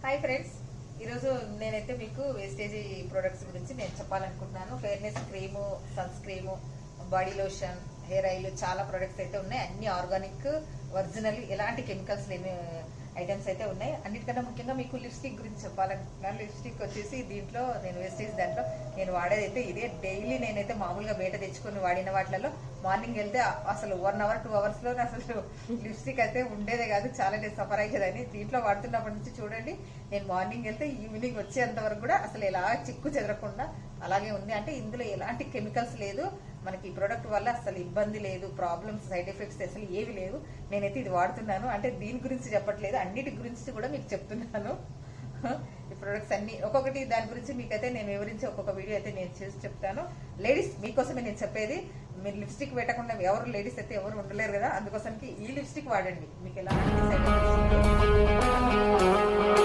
Hi friends, ఈరోజు నేనైతే మీకు వేస్టేజీ ప్రొడక్ట్స్ గురించి నేను చెప్పాలనుకుంటున్నాను. Fairness cream, sunscreen, body lotion, hair oil, చాలా ప్రొడక్ట్స్ అయితే ఉన్నాయి. అన్ని ఆర్గానిక్, ఒరిజినల్, ఎలాంటి కెమికల్స్ లేని ఐటమ్స్ అయితే ఉన్నాయి. అన్నిటికన్నా ముఖ్యంగా మీకు లిప్స్టిక్ గురించి చెప్పాలనుకుంటున్నాను. లిప్స్టిక్ వచ్చేసి దీంట్లో నేను వేస్టేజ్ దాంట్లో నేను వాడేదైతే ఇదే. డైలీ నేనైతే మామూలుగా బయట తెచ్చుకొని వాడిన వాటిలలో మార్నింగ్ వెళ్తే అసలు 1 hour 2 hours లో అసలు లిప్స్టిక్ అయితే ఉండేదే కాదు. చాలా నేను సఫర్ అయ్యేదని. దీంట్లో వాడుతున్నప్పటి నుంచి చూడండి, నేను మార్నింగ్ వెళ్తే ఈవినింగ్ వచ్చేంత వరకు కూడా అసలు ఎలా చిక్కు చెదరకుండా అలాగే ఉంది. అంటే ఇందులో ఎలాంటి కెమికల్స్ లేదు. మనకి ఈ ప్రోడక్ట్ వల్ల అసలు ఇబ్బంది లేదు, ప్రాబ్లమ్స్, సైడ్ ఎఫెక్ట్స్ అసలు ఏవి లేవు. నేనైతే ఇది వాడుతున్నాను. అంటే దీని గురించి చెప్పట్లేదు, అన్నిటి గురించి కూడా మీకు చెప్తున్నాను. ఈ ప్రొడక్ట్స్ అన్ని ఒక్కొక్కటి దాని గురించి మీకైతే నేను వివరించి ఒక్కొక్క వీడియో అయితే నేను చేసి చెప్తాను. లేడీస్ మీకోసమే నేను చెప్పేది. మీరు లిప్స్టిక్ పెట్టకుండా ఎవరు లేడీస్ అయితే ఎవరు ఉండలేరు కదా, అందుకోసానికి ఈ లిప్స్టిక్ వాడండి. మీకు ఎలాంటి సైడ్ ఎఫెక్ట్స్